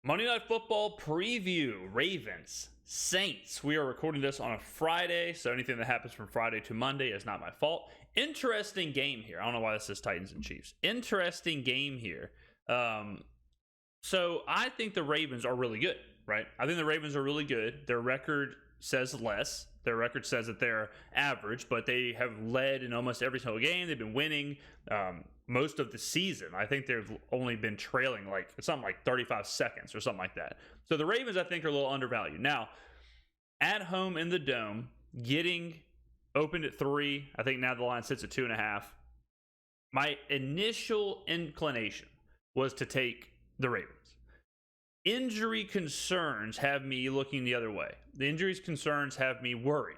Monday Night Football preview, Ravens, Saints. We are recording this on a Friday, so anything that happens from Friday to Monday is not my fault. Interesting game here. I don't know why this is Titans and Chiefs. Interesting game here. So I think the Ravens are really good, right? I think the Ravens are really good. Their record says less. Their record says that they're average, but they have led in almost every single game. They've been winning most of the season. I think they've only been trailing like something like 35 seconds or something like that. So the Ravens, I think, are a little undervalued. Now, at home in the Dome, getting opened at 3. I think now the line sits at 2.5. My initial inclination was to take the Ravens. Injury concerns have me looking the other way. The injuries concerns have me worried.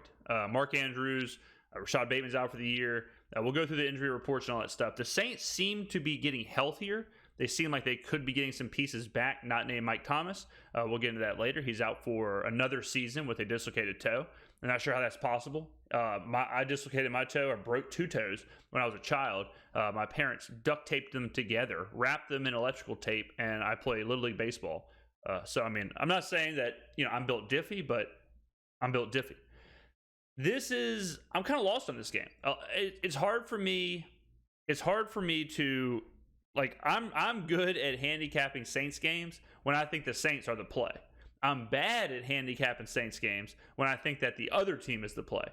Mark Andrews, Rashad Bateman's out for the year. We'll go through the injury reports and all that stuff. The Saints seem to be getting healthier. They seem like they could be getting some pieces back, not named Mike Thomas. We'll get into that later. He's out for another season with a dislocated toe. I'm not sure how that's possible. I dislocated my toe, or broke 2 toes when I was a child. My parents duct taped them together, wrapped them in electrical tape, and I play Little League Baseball. So, I mean, I'm not saying that, I'm built diffy, but I'm built diffy. I'm kind of lost on this game. It's hard for me to, I'm good at handicapping Saints games when I think the Saints are the play. I'm bad at handicapping Saints games when I think that the other team is the play.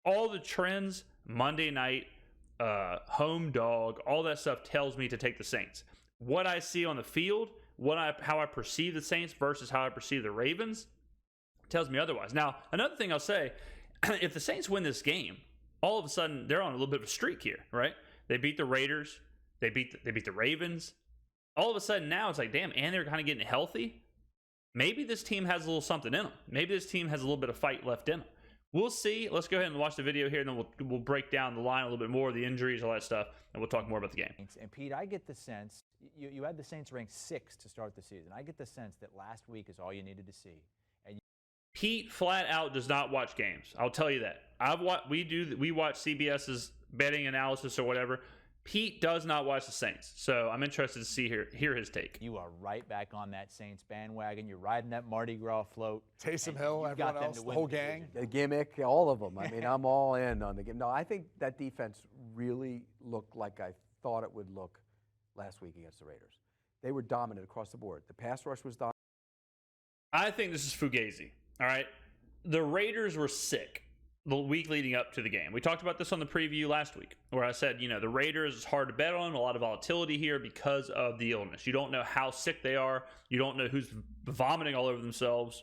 All the trends, Monday night, home dog, all that stuff tells me to take the Saints. What I see on the field, how I perceive the Saints versus how I perceive the Ravens tells me otherwise. Now, another thing I'll say, if the Saints win this game, all of a sudden they're on a little bit of a streak here, right? They beat the Raiders, they beat the Ravens. All of a sudden now it's like, damn, and they're kind of getting healthy. Maybe this team has a little something in them. Maybe this team has a little bit of fight left in them. We'll see. Let's go ahead and watch the video here, and then we'll break down the line a little bit more, the injuries, all that stuff, and we'll talk more about the game. And Pete, I get the sense, you had the Saints ranked 6th to start the season. I get the sense that last week is all you needed to see. And Pete flat out does not watch games. I'll tell you that. We watch CBS's betting analysis or whatever. Pete does not watch the Saints, so I'm interested to hear his take. You are right back on that Saints bandwagon. You're riding that Mardi Gras float. Taysom Hill, everyone else, the whole gang. The gimmick, all of them. I mean, I'm all in on the game. No, I think that defense really looked like I thought it would look last week against the Raiders. They were dominant across the board. The pass rush was dominant. I think this is Fugazi, all right? The Raiders were sick the week leading up to the game. We talked about this on the preview last week, where I said, the Raiders is hard to bet on, a lot of volatility here because of the illness. You don't know how sick they are. You don't know who's vomiting all over themselves.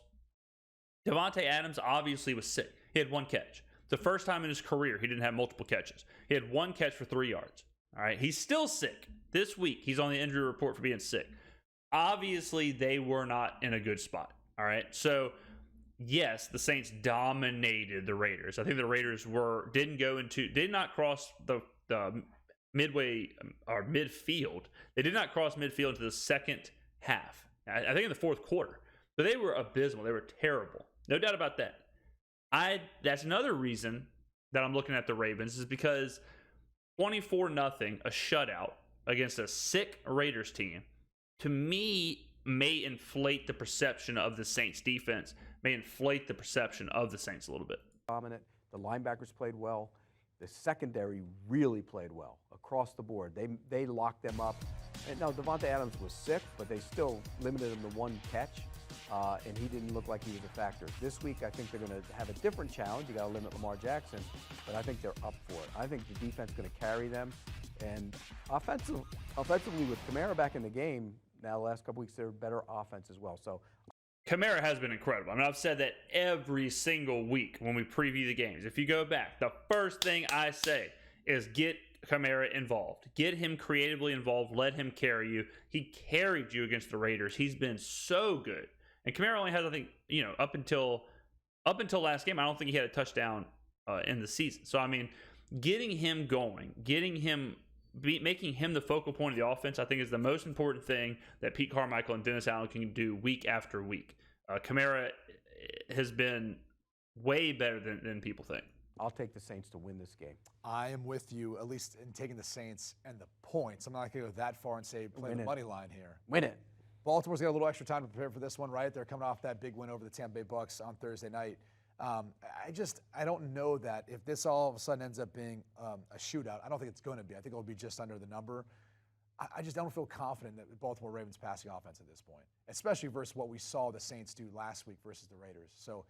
Davante Adams obviously was sick. He had 1 catch. The first time in his career he didn't have multiple catches. He had 1 catch for 3 yards. All right, he's still sick. This week he's on the injury report for being sick. Obviously they were not in a good spot. All right, so yes, the Saints dominated the Raiders. I think the Raiders did not cross the midway or midfield. They did not cross midfield into the second half. I think in the fourth quarter. So they were abysmal. They were terrible. No doubt about that. That's another reason that I'm looking at the Ravens is because 24-0, a shutout against a sick Raiders team, to me, may inflate the perception of the Saints defense, may inflate the perception of the Saints a little bit. Dominant. The linebackers played well. The secondary really played well across the board. They locked them up. And now Davante Adams was sick, but they still limited him to 1 catch, and he didn't look like he was a factor. This week, I think they're going to have a different challenge. You got to limit Lamar Jackson, but I think they're up for it. I think the defense is going to carry them, and offensively with Kamara back in the game. Now, the last couple weeks, they're better offense as well. So, Kamara has been incredible. I mean, I've said that every single week when we preview the games. If you go back, the first thing I say is get Kamara involved. Get him creatively involved. Let him carry you. He carried you against the Raiders. He's been so good. And Kamara only has, I think, up until last game, I don't think he had a touchdown in the season. So, I mean, getting him going, making him the focal point of the offense, I think is the most important thing that Pete Carmichael and Dennis Allen can do week after week. Kamara has been way better than people think. I'll take the Saints to win this game. I am with you, at least in taking the Saints and the points. I'm not going to go that far and say play the money line here. Win it. Baltimore's got a little extra time to prepare for this one, right? They're coming off that big win over the Tampa Bay Bucks on Thursday night. I don't know that if this all of a sudden ends up being a shootout, I don't think it's going to be. I think it'll be just under the number. I just don't feel confident that the Baltimore Ravens passing offense at this point, especially versus what we saw the Saints do last week versus the Raiders. So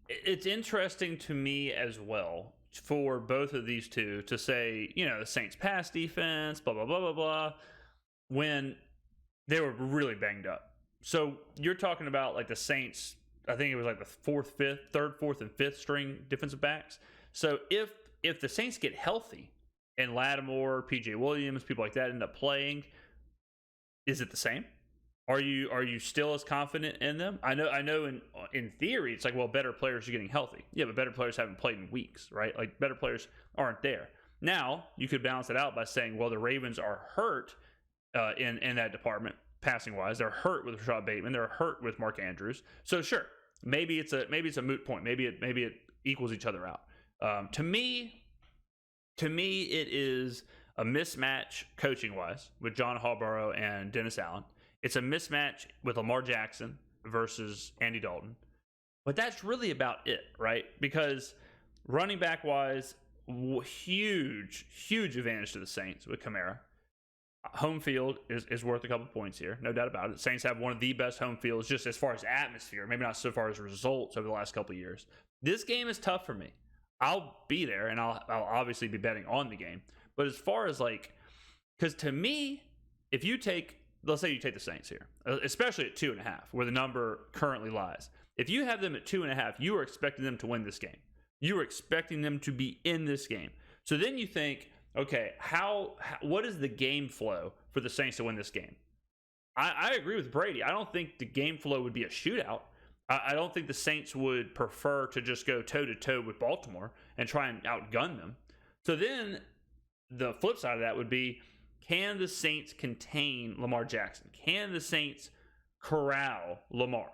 it's interesting to me as well for both of these two to say, the Saints pass defense, blah, blah, blah, blah, blah, when they were really banged up. So you're talking about like the Saints, I think it was like the third, fourth, and fifth string defensive backs. So if the Saints get healthy and Lattimore, PJ Williams, people like that end up playing, is it the same? Are you still as confident in them? I know in theory it's like, well, better players are getting healthy. Yeah, but better players haven't played in weeks, right? Like better players aren't there. Now you could balance it out by saying, well, the Ravens are hurt in that department, passing wise. They're hurt with Rashad Bateman. They're hurt with Mark Andrews. So sure, maybe it's a moot point. Maybe it equals each other out. To me, it is a mismatch coaching wise with John Harbaugh and Dennis Allen. It's a mismatch with Lamar Jackson versus Andy Dalton. But that's really about it, right? Because running back wise, huge advantage to the Saints with Kamara. Home field is worth a couple points here, no doubt about it. Saints have one of the best home fields just as far as atmosphere, maybe not so far as results over the last couple of years. This game is tough for me. I'll be there, and I'll obviously be betting on the game. But as far as because to me, if you let's say you take the Saints here, especially at 2.5, where the number currently lies. If you have them at 2.5, you are expecting them to win this game. You are expecting them to be in this game. So then you think, okay, what is the game flow for the Saints to win this game? I agree with Brady. I don't think the game flow would be a shootout. I don't think the Saints would prefer to just go toe-to-toe with Baltimore and try and outgun them. So then the flip side of that would be, can the Saints contain Lamar Jackson? Can the Saints corral Lamar?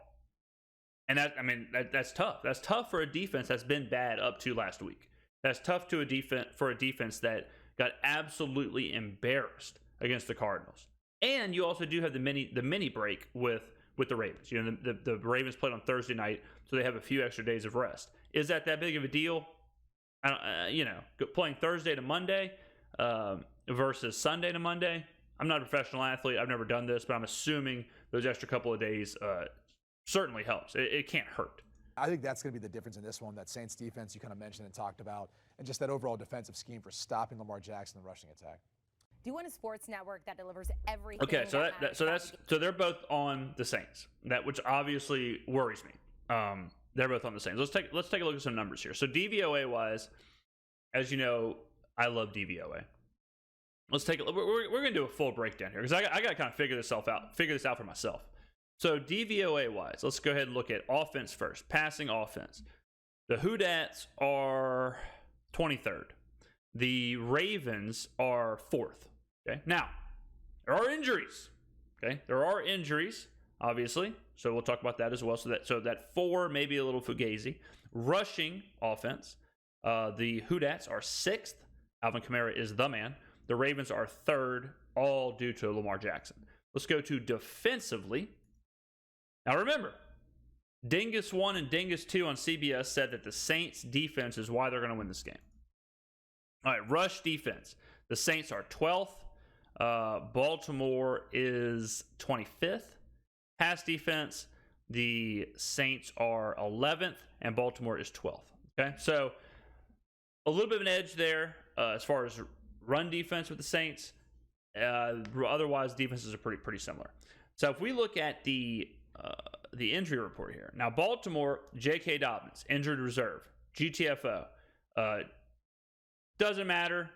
And that's tough. That's tough for a defense that's been bad up to last week. That's tough for a defense that got absolutely embarrassed against the Cardinals. And you also do have the mini break with the Ravens. The Ravens played on Thursday night, so they have a few extra days of rest. Is that big of a deal? Playing Thursday to Monday versus Sunday to Monday. I'm not a professional athlete. I've never done this, but I'm assuming those extra couple of days certainly helps. It can't hurt. I think that's going to be the difference in this one, that Saints defense you kind of mentioned and talked about, and just that overall defensive scheme for stopping Lamar Jackson in the rushing attack. Do you want a sports network that delivers everything? Okay, so they're both on the Saints, which obviously worries me. They're both on the Saints. Let's take a look at some numbers here. So DVOA wise, as you know, I love DVOA. Let's take a look. We're going to do a full breakdown here because I got to kind of figure this out for myself. So DVOA wise, let's go ahead and look at offense first. Passing offense. The Houdats are 23rd. The Ravens are 4th. Okay. Now, there are injuries. Okay. There are injuries, obviously. So we'll talk about that as well. So that 4 may be a little fugazi. Rushing offense. The Houdats are 6th. Alvin Kamara is the man. The Ravens are 3rd, all due to Lamar Jackson. Let's go to defensively. Now remember, Dingus 1 and Dingus 2 on CBS said that the Saints defense is why they're going to win this game. All right, rush defense. The Saints are 12th. Baltimore is 25th. Pass defense, the Saints are 11th, and Baltimore is 12th. Okay, so a little bit of an edge there as far as run defense with the Saints. Otherwise, defenses are pretty similar. So if we look at the injury report here. Now, Baltimore, J.K. Dobbins, injured reserve, GTFO. Doesn't matter.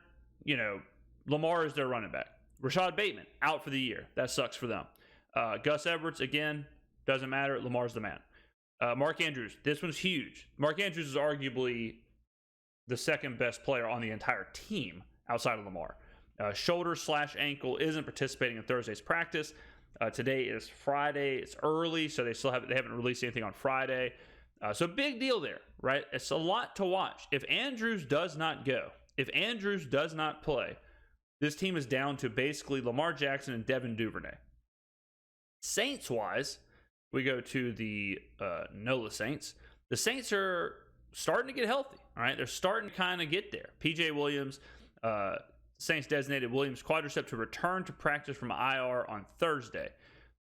Lamar is their running back. Rashad Bateman, out for the year. That sucks for them. Gus Edwards, again, doesn't matter. Lamar's the man. Mark Andrews, this one's huge. Mark Andrews is arguably the second best player on the entire team outside of Lamar. Shoulder/ankle, isn't participating in Thursday's practice. Today is Friday. It's early, so they haven't released anything on Friday. So big deal there, right? It's a lot to watch. If Andrews does not go, if Andrews does not play, this team is down to basically Lamar Jackson and Devin Duvernay. Saints-wise, we go to the NOLA Saints. The Saints are starting to get healthy, all right? They're starting to kind of get there. P.J. Williams, Saints designated Williams quadricep to return to practice from IR on Thursday.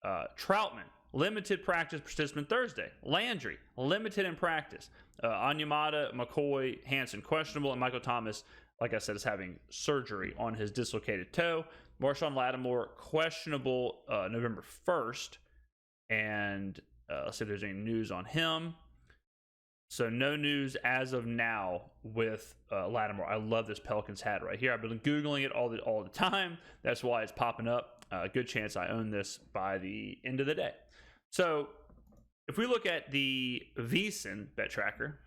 Troutman, limited practice participant Thursday. Landry, limited in practice. Onyemata, McCoy, Hanson, questionable. And Michael Thomas, like I said, is having surgery on his dislocated toe. Marshawn Lattimore, questionable November 1st. And let's see if there's any news on him. So no news as of now with Lattimore. I love this Pelicans hat right here. I've been Googling it all the time. That's why it's popping up. Good chance I own this by the end of the day. So if we look at the VSiN bet tracker,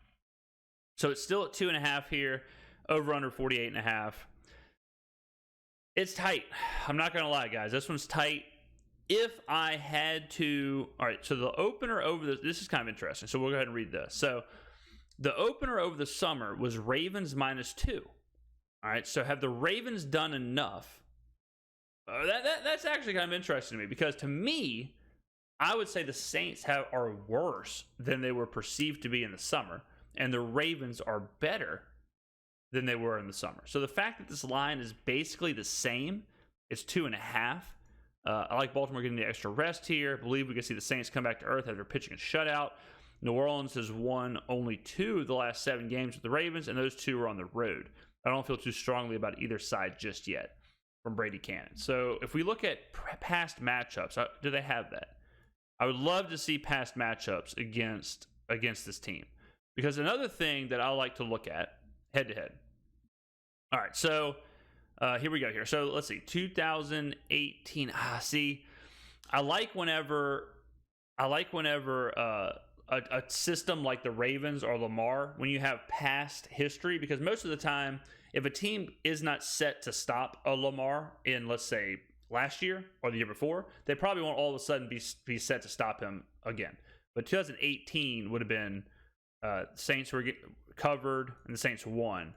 so it's still at 2.5 here, over under 48.5. It's tight. I'm not going to lie, guys. This one's tight. If I had to, all right, so the opener over this is kind of interesting. So we'll go ahead and read this. So the opener over the summer was Ravens -2. All right, so have the Ravens done enough? That's actually kind of interesting to me, because to me, I would say the Saints are worse than they were perceived to be in the summer, and the Ravens are better than they were in the summer. So the fact that this line is basically the same, it's 2.5. I like Baltimore getting the extra rest here. I believe we can see the Saints come back to earth after pitching a shutout. New Orleans has won only 2 of the last 7 games with the Ravens, and those 2 are on the road. I don't feel too strongly about either side just yet from Brady Cannon. So if we look at past matchups, do they have that? I would love to see past matchups against this team, because another thing that I like to look at head-to-head. All right, so here we go here. So let's see, 2018. See, I like whenever a system like the Ravens or Lamar, when you have past history, because most of the time, if a team is not set to stop a Lamar in, let's say, last year or the year before, they probably won't all of a sudden be set to stop him again. But 2018 would have been Saints were covered and the Saints won,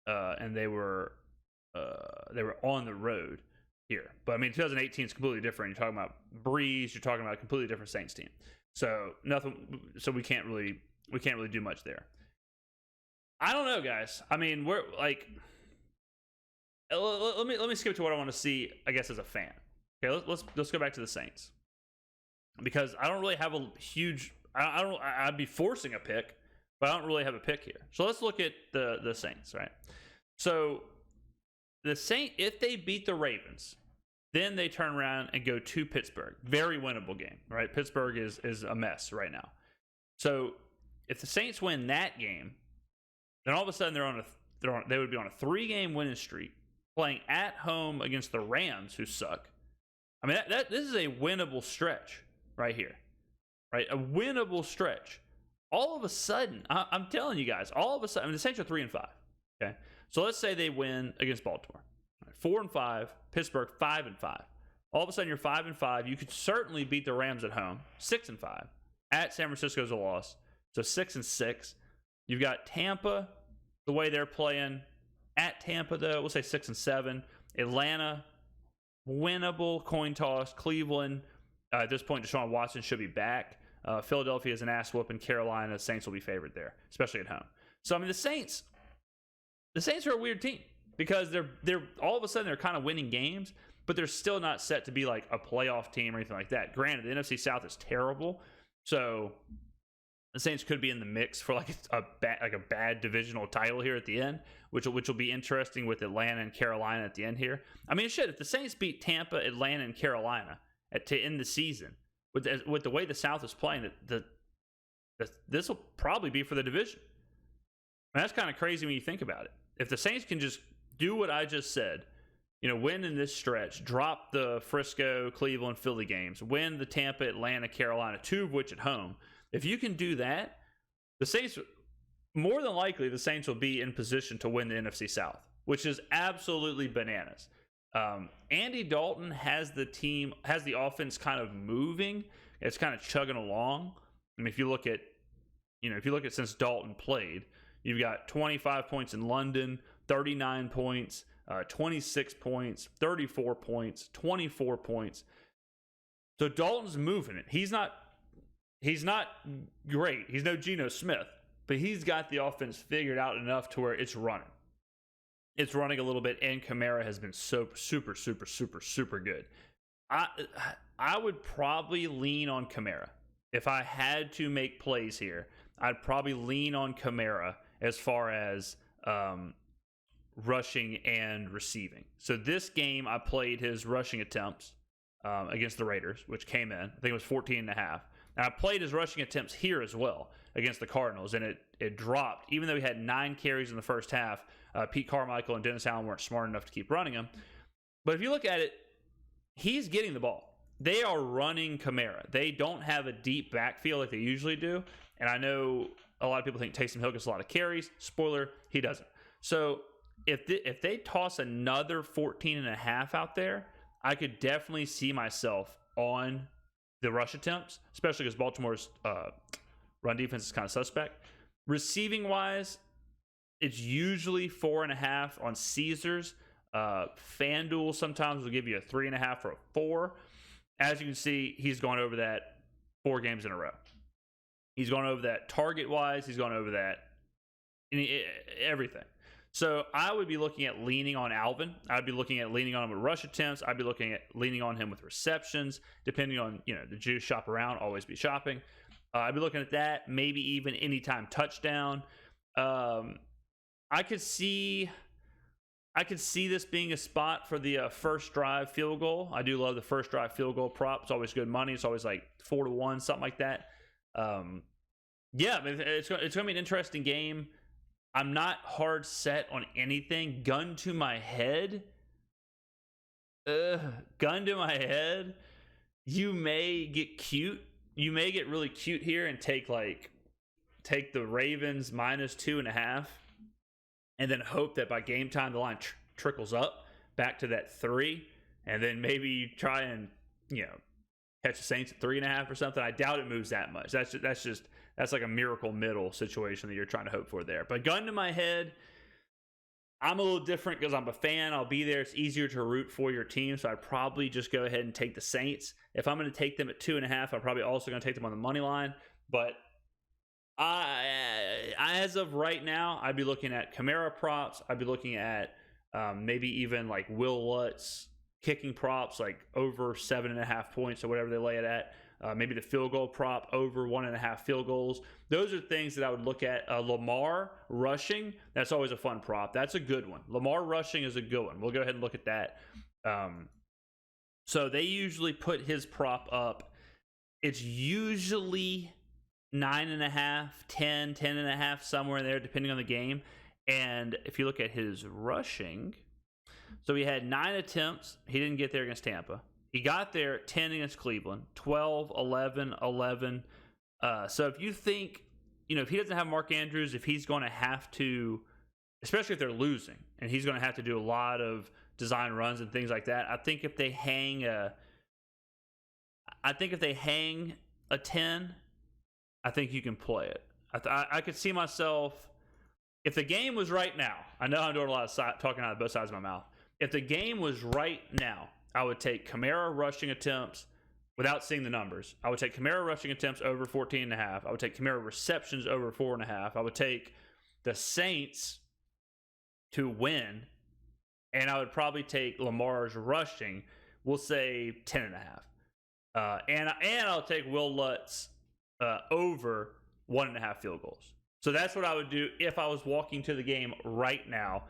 and they were on the road here. But I mean, 2018 is completely different. You're talking about Breeze. You're talking about a completely different Saints team. So nothing. So we can't really do much there. I don't know, guys. I mean, we're like, let me skip to what I want to see, I guess, as a fan. Okay, let's go back to the Saints, because I don't really have a huge. I'd be forcing a pick, but I don't really have a pick here. So let's look at the Saints, right? So the Saints, if they beat the Ravens, then they turn around and go to Pittsburgh. Very winnable game, right? Pittsburgh is a mess right now. So if the Saints win that game, then all of a sudden they would be on a 3-game winning streak, playing at home against the Rams, who suck. I mean, this is a winnable stretch right here, right? A winnable stretch. All of a sudden, I'm telling you guys, all of a sudden, I mean, the Saints are 3-5. Okay, so let's say they win against Baltimore, 4-5. Pittsburgh 5-5. All of a sudden, you're 5-5. You could certainly beat the Rams at home, 6-5. At San Francisco's a loss, so 6-6. You've got Tampa, the way they're playing. At Tampa, though, we'll say 6-7. Atlanta, winnable coin toss. Cleveland, at this point, Deshaun Watson should be back. Philadelphia is an ass whooping. Carolina, Saints will be favored there, especially at home. So I mean, the Saints are a weird team, because they're all of a sudden they're kind of winning games, but they're still not set to be like a playoff team or anything like that. Granted, the NFC South is terrible, so the Saints could be in the mix for like a bad divisional title here at the end, which will be interesting with Atlanta and Carolina at the end here. I mean, shit, if the Saints beat Tampa, Atlanta, and Carolina to end the season with the way the South is playing, this will probably be for the division. And that's kind of crazy when you think about it. If the Saints can just do what I just said, win in this stretch, drop the Frisco, Cleveland, Philly games, win the Tampa, Atlanta, Carolina, 2 of which at home. If you can do that, the Saints, more than likely, the Saints will be in position to win the NFC South, which is absolutely bananas. Andy Dalton has the offense kind of moving. It's kind of chugging along. I mean, if you look at since Dalton played, you've got 25 points in London, 39 points, 26 points, 34 points, 24 points. So Dalton's moving it. He's not great. He's no Geno Smith, but he's got the offense figured out enough to where it's running. It's running a little bit, and Kamara has been so super good. I would probably lean on Kamara. If I had to make plays here, I'd probably lean on Kamara as far as rushing and receiving. So this game, I played his rushing attempts against the Raiders, which came in. I think it was 14.5. And I played his rushing attempts here as well against the Cardinals, and it dropped. Even though he had 9 carries in the first half, Pete Carmichael and Dennis Allen weren't smart enough to keep running him. But if you look at it, he's getting the ball. They are running Kamara. They don't have a deep backfield like they usually do. And I know a lot of people think Taysom Hill gets a lot of carries. Spoiler, he doesn't. So if they toss another 14.5 out there, I could definitely see myself on the rush attempts, especially because Baltimore's run defense is kind of suspect. Receiving wise, it's usually 4.5 on Caesars. FanDuel sometimes will give you a 3.5 or a 4. As you can see, he's gone over that 4 games in a row. He's gone over that target wise. He's gone over that everything. So I would be looking at leaning on Alvin. I'd be looking at leaning on him with rush attempts. I'd be looking at leaning on him with receptions, depending on, the juice shop around, always be shopping. I'd be looking at that, maybe even anytime touchdown. I could see this being a spot for the first drive field goal. I do love the first drive field goal prop. It's always good money. It's always like 4-1, something like that. It's going to be an interesting game. I'm not hard set on anything. Gun to my head. You may get cute. You may get really cute here and take the Ravens -2.5, and then hope that by game time the line trickles up back to that 3, and then maybe you try and catch the Saints at 3.5 or something. I doubt it moves that much. That's like a miracle middle situation that you're trying to hope for there. But gun to my head, I'm a little different because I'm a fan. I'll be there. It's easier to root for your team, so I'd probably just go ahead and take the Saints. If I'm going to take them at 2.5, I'm probably also going to take them on the money line. But as of right now, I'd be looking at Kamara props. I'd be looking at maybe even like Will Lutz kicking props, like over 7.5 points or whatever they lay it at. Maybe the field goal prop over 1.5 field goals. Those are things that I would look at. Lamar rushing, that's always a fun prop. That's a good one. Lamar rushing is a good one. We'll go ahead and look at that. So they usually put his prop up. It's usually 9.5, 10, 10.5, somewhere in there, depending on the game. And if you look at his rushing, so he had 9 attempts. He didn't get there against Tampa. He got there 10 against Cleveland, 12, 11, 11. So if you think, if he doesn't have Mark Andrews, if he's going to have to, especially if they're losing, and he's going to have to do a lot of design runs and things like that, I think if they hang a 10, I think you can play it. I could see myself, if the game was right now, I know I'm doing a lot of talking out of both sides of my mouth. If the game was right now, I would take Kamara rushing attempts without seeing the numbers. I would take Kamara rushing attempts over 14.5. I would take Kamara receptions over 4.5. I would take the Saints to win, and I would probably take Lamar's rushing, we'll say 10.5. And I'll take Will Lutz over 1.5 field goals. So that's what I would do if I was walking to the game right now.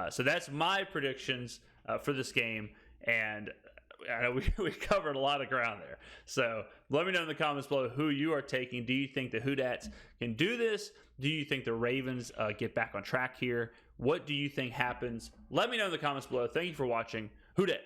So that's my predictions for this game. And I know we covered a lot of ground there. So let me know in the comments below who you are taking. Do you think the Hoodats can do this? Do you think the Ravens get back on track here? What do you think happens? Let me know in the comments below. Thank you for watching. Hoodat.